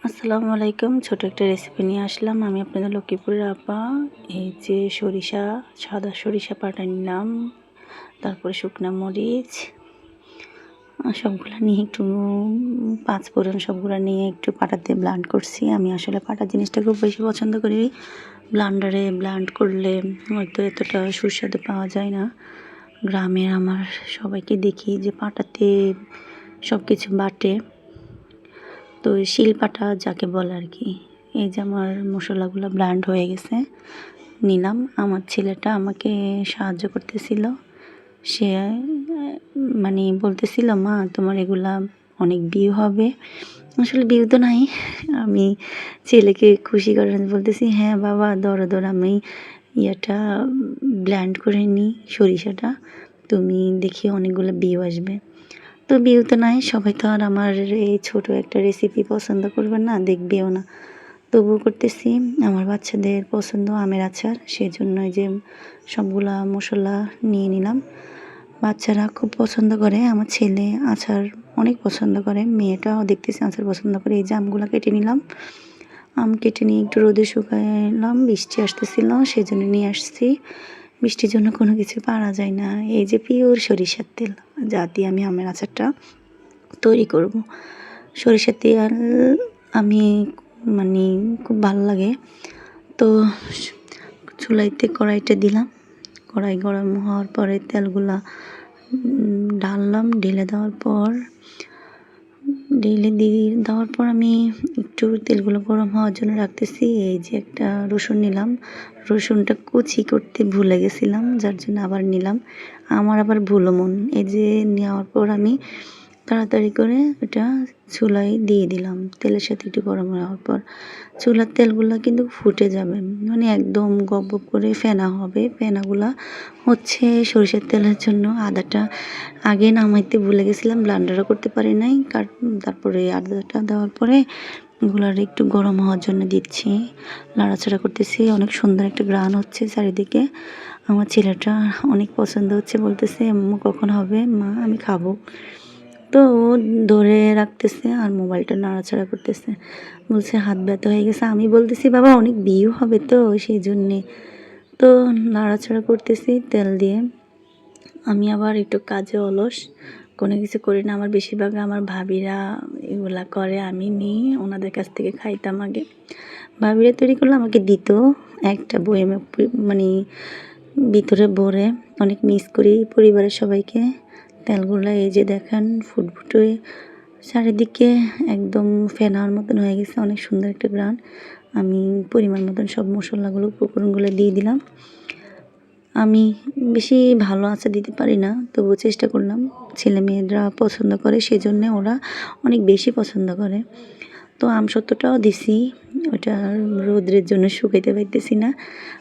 আসসালামু আলাইকুম। ছোট একটা রেসিপি নিয়ে আসলাম আমি আপনাদের লক্ষ্মীপুরের আপা। এই যে সরিষা, সাদা সরিষা বাটা নিলাম, তারপরে শুকনা মরিচ সবগুলা নিয়ে একটু পাঁচফোড়ন সবগুলা নিয়ে একটু পাটাতে ব্লেন্ড করছি। আমি আসলে পাটা জিনিসটা খুব বেশি পছন্দ করি। ব্লেন্ডারে ব্লেন্ড করলে হয়তো এতটা সুস্বাদু পাওয়া যায় না। গ্রামের আমার সবাইকে দেখি যে পাটাতে সব কিছু বাটে, তো শিলপাটা যাকে বলে আর কি। এই যে আমার মশলাগুলো ব্লেন্ড হয়ে গেছে, নিলাম। আমার ছেলেটা আমাকে সাহায্য করতেছিল। সে মানে বলতেছিল, মা তোমার এগুলা অনেক ভিউ হবে। আসলে ভিউ তো নাই, আমি ছেলেকে খুশি করার জন্য বলতেছি, হ্যাঁ বাবা ধরো ধরো আমি ইয়েটা ব্লেন্ড করে নিই সরিষাটা, তুমি দেখি অনেকগুলো ভিউ আসবে। তো ভিউ তো নাই, সবাই তো আর আমার এই ছোট একটা রেসিপি পছন্দ করবে না, দেখবেও না। তবুও করতেছি। আমার বাচ্চাদের পছন্দ আমের আচার, সেজন্য যে সবগুলা মশলা নিয়ে নিলাম। বাচ্চারা খুব পছন্দ করে, আমার ছেলে আচার অনেক পছন্দ করে, মেয়েটাও দেখতেছি আচার পছন্দ করে। এই যে আমগুলো কেটে নিলাম, আম কেটে নিয়ে একটু রোদে শুকাইলাম, বৃষ্টি আসতেছিল সেজন্য নিয়ে আসছি। বৃষ্টির জন্য কোনো কিছু পারা যায় না। এই যে পিওর সরিষার তেল, যা দিয়ে আমি আমের আচারটা তৈরি করব। সরিষার তেল আমি মানে খুব ভালো লাগে। তো চুলাইতে কড়াইটা দিলাম, কড়াই গরম হওয়ার পরে তেলগুলা ঢাললাম। ঢেলে দিয়ে দেওয়ার পর আমি একটু তেলগুলো গরম হওয়ার জন্য রাখতেছি। এই যে একটা রসুন নিলাম, রসুনটা কুচি করতে ভুলে গেছিলাম, যার জন্য আবার নিলাম। আমার আবার ভুলো মন। এই যে নেওয়ার পর আমি তাড়াতাড়ি করে ওটা চুলায় দিয়ে দিলাম। তেলের সাথে একটু গরম হওয়ার পর চুলার তেলগুলো কিন্তু ফুটে যাবে, মানে একদম গপ গপ করে ফেনা হবে। ফেনাগুলা হচ্ছে সরিষার তেলের জন্য। আদাটা আগে নামাইতে ভুলে গেছিলাম, ব্লেন্ডারও করতে পারি নাই। তারপরে আদাটা দেওয়ার পরে এগুলার একটু গরম হওয়ার জন্য দিচ্ছি, নাড়াচাড়া করতেছি। অনেক সুন্দর একটা গ্রান হচ্ছে চারিদিকে। আমার ছেলেটা অনেক পছন্দ হচ্ছে, বলতেছে আম্মু কখন হবে, মা আমি খাবো। তো ও ধরে রাখতেছে আর মোবাইলটা নাড়াচাড়া করতেছে, বলছে হাত ব্যথা হয়ে গেছে। আমি বলতেছি বাবা অনেক ভিউ হবে তো সেই জন্যে। তো নাড়াচাড়া করতেছি তেল দিয়ে। আমি আবার একটু কাজে অলস, কোনো কিছু করি না। আমার বেশিরভাগ আমার ভাবিরা এগুলা করে, আমি নিই ওনাদের কাছ থেকে খাইতাম আগে। ভাবিরা তৈরি করলে আমাকে দিত একটা বয়েমে, মানে ভিতরে ভরে। অনেক মিস করি পরিবারের সবাইকে। তেলগুলো এই যে দেখেন ফুটফুটে চারিদিকে একদম ফেনার মতন হয়ে গেছে, অনেক সুন্দর একটা গ্রান। আমি পরিমাণ মতন সব মশলাগুলো উপকরণগুলো দিয়ে দিলাম। আমি বেশি ভালো আচার দিতে পারি না, তবুও চেষ্টা করলাম। ছেলে মেয়েরা পছন্দ করে সেজন্যে ওরা অনেক বেশি পছন্দ করে। তো আমসত্ত্বটাও দিছি, ওটা রোদ্রের জন্য শুকাইতে পারতেছি না।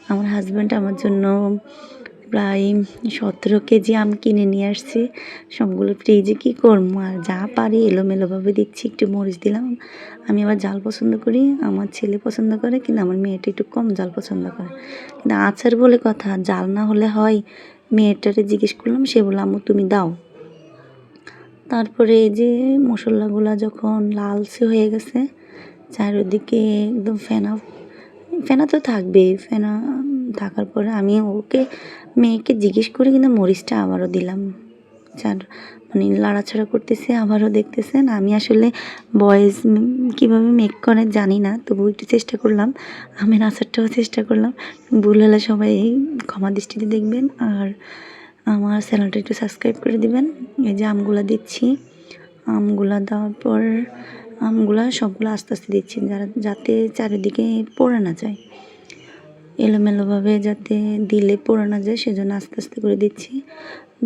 আমার হাজব্যান্ড আমার জন্য প্রায় 17 কেজি আম কিনে নিয়ে আসছি। সবগুলো ফ্রিজে কী করবো, আর যা পারি এলোমেলোভাবে দিচ্ছি। একটু মরিচ দিলাম, আমি আবার ঝাল পছন্দ করি, আমার ছেলে পছন্দ করে, কিন্তু আমার মেয়েটা একটু কম ঝাল পছন্দ করে। কিন্তু আচার বলে কথা, ঝাল না হলে হয়? মেয়েটারে জিজ্ঞেস করলাম, সে বলল আম্মু তুমি দাও। তারপরে এই যে মশলাগুলা যখন লালচে হয়ে গেছে, চারিদিকে একদম ফেনা ফেনা তো থাকবেই। ফেনা থাকার পরে আমি মেয়েকে জিজ্ঞেস করে কিন্তু মরিচটা আবারও দিলাম। মানে নাড়াচাড়া করতেছে, আবারও দেখতেছেন। আমি আসলে বয়েজ কীভাবে মেক করে জানি না, তবু একটু চেষ্টা করলাম। আমের আচারটাও চেষ্টা করলাম। ভুল হলে সবাই ক্ষমা দৃষ্টিতে দেখবেন, আর আমার চ্যানেলটা একটু সাবস্ক্রাইব করে দিবেন। এই যে আমগুলা দিচ্ছি, আমগুলা দেওয়ার পর আমগুলা সবগুলো আস্তে আস্তে দিচ্ছি, যাতে চারিদিকে পড়ে না যায়, এলোমেলোভাবে যাতে দিলে পড়ে না যায়, সেজন্য আস্তে আস্তে করে দিচ্ছি।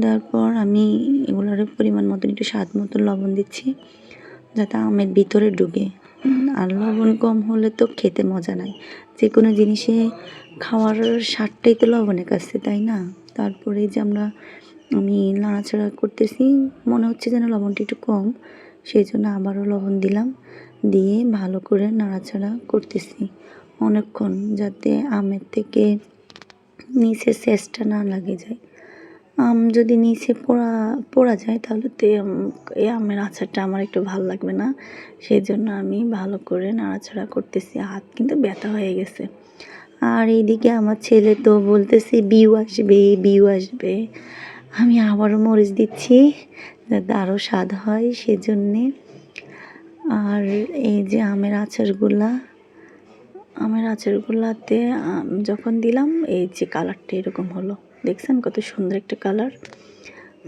দেওয়ার পর আমি এগুলোর পরিমাণ মতন একটু স্বাদ মতো লবণ দিচ্ছি, যাতে আমের ভিতরে ঢুকে। আর লবণ কম হলে তো খেতে মজা নাই। যে কোনো জিনিসে খাওয়ার স্বাদটাই তো লবণের কাছে, তাই না? তারপরে যে আমি নাড়াচাড়া করতেছি, মনে হচ্ছে যেন লবণটা একটু কম, সেই জন্য আবারও লবণ দিলাম। দিয়ে ভালো করে নাড়াচাড়া করতেছি অনেকক্ষণ, যাতে আমের থেকে নিচে শেষটা না লাগে যায়। আম যদি নিচে পড়া যায় তাহলে তো এই আমের আচারটা আমার একটু ভালো লাগবে না। সেজন্য আমি ভালো করে নাড়াচাড়া করতেছি। হাত কিন্তু ব্যথা হয়ে গেছে। আর এইদিকে আমার ছেলে তো বলতেছে বিউ আসবে, বিউ আসবে। আমি আবারও মরিচ দিচ্ছি যাতে আরও স্বাদ হয় সেজন্যে। আর এই যে আমের আচারগুলাতে যখন দিলাম এই যে কালারটা এরকম হলো। দেখছেন কত সুন্দর একটা কালার।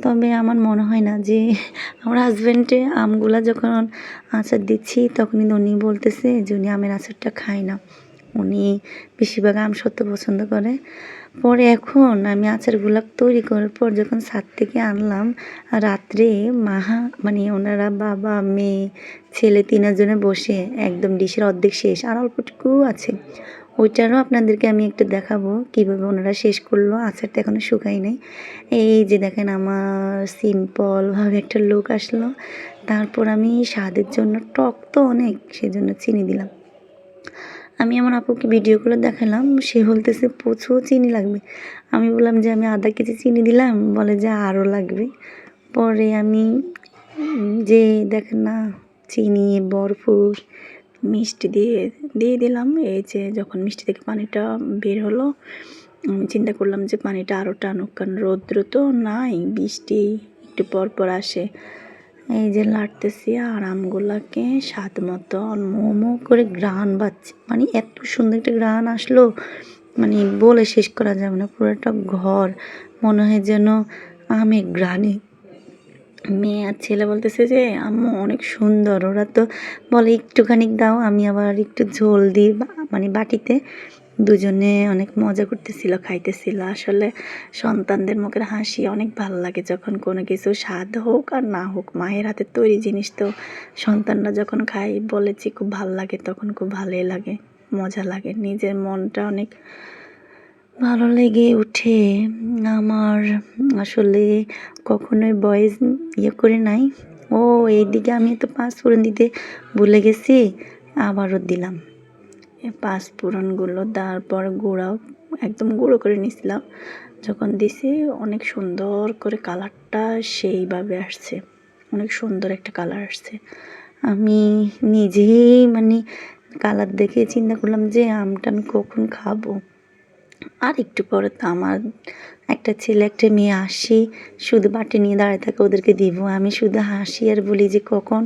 তবে আমার মনে হয় না যে আমার হাজব্যান্ডে আমগুলা যখন আচার দিচ্ছি তখনই উনি বলতেছে যে উনি আমের আচারটা খায় না। উনি বেশিরভাগ আম সত্ত্ব পছন্দ করে। পরে এখন আমি আচারগুলা তৈরি করার পর যখন ছাদ থেকে আনলাম রাত্রে মানে ওনারা বাবা, মেয়ে, ছেলে ৩ জনে বসে একদম ডিশের অর্ধেক শেষ আর অল্পটুকু আছে। ওইটারও আপনাদেরকে আমি একটু দেখাবো কীভাবে ওনারা শেষ করলো। আচারটা এখনও শুকাই নাই। এই যে দেখেন আমার সিম্পলভাবে একটা লুক আসলো। তারপর আমি স্বাদের জন্য টক তো অনেক সেজন্য চিনি দিলাম। আমি আমার আপুকে ভিডিও করে দেখালাম, সে বলতেছে প্রচুর চিনি লাগবে। আমি বললাম যে আমি আধা কেজি চিনি দিলাম, বলে যে আরও লাগবে। পরে আমি যে দেখেন না চিনি ভরপুর মিষ্টি দিয়ে দিলাম। এই যে যখন মিষ্টি থেকে পানিটা বের হলো আমি চিন্তা করলাম যে পানিটা আরও টানুক, কারণ রৌদ্র তো নাই, বৃষ্টি একটু পর আসে। এই যে লাড়তেছি আর আমগুলাকে স্বাদ মতন মোমো করে ঘ্রাণ বাজছে, মানে এত সুন্দর একটা ঘ্রাণ আসলো মানে বলে শেষ করা যাবে না। পুরোটা ঘর মনে হয় যেন আমের ঘ্রাণে। মেয়ে আর ছেলে বলতেছে যে আম্মু অনেক সুন্দর। ওরা তো বলে একটুখানি দাও, আমি আবার একটু ঝোল দিই মানে বাটিতে। দুজনে অনেক মজা করতেছিল, খাইতেছিল। আসলে সন্তানদের মুখের হাসি অনেক ভালো লাগে যখন কোনো কিছু স্বাদ হোক আর না হোক, মায়ের হাতের তৈরি জিনিস তো সন্তানরা যখন খায় বলেছি খুব ভালো লাগে, তখন খুব ভালোই লাগে, মজা লাগে, নিজের মনটা অনেক ভালো লেগে ওঠে। আমার আসলে কখনোই ভয়েস করে নাই। ও এইদিকে আমি তো পাঁচফোড়ন দিতে ভুলে গেছি, আবারও দিলাম। পাঁচফোড়নগুলো দেওয়ার পর একদম গুঁড়ো করে নিয়েছিলাম। যখন দিছি অনেক সুন্দর করে কালারটা সেইভাবে আসছে, অনেক সুন্দর একটা কালার আসছে। আমি নিজেই মানে কালার দেখে চিন্তা করলাম যে আমটা আমি কখন খাবো। আর একটু পরে তো আমার একটা ছেলে একটা মেয়ে আসি শুধু বাটি নিয়ে দাঁড়িয়ে থাকে, ওদেরকে দিব। আমি শুধু হাসি আর বলি যে কখন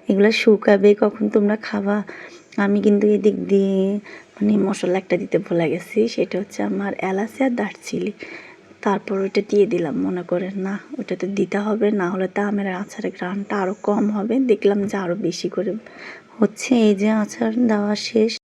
এগুলো শুকাবে, কখন তোমরা খাবা। আমি কিন্তু এদিক দিয়ে মানে মশলা একটা দিতে ভুলে গেছি, সেটা হচ্ছে আমার এলাচি আর দারচিনি। তারপর ওইটা দিয়ে দিলাম, মনে করে না ওটা তো দিতে হবে, না হলে তো আমের আচারের ঘ্রাণটা আরও কম হবে। দেখলাম যে আরও বেশি করে হচ্ছে। এই যে আচার দেওয়া শেষ।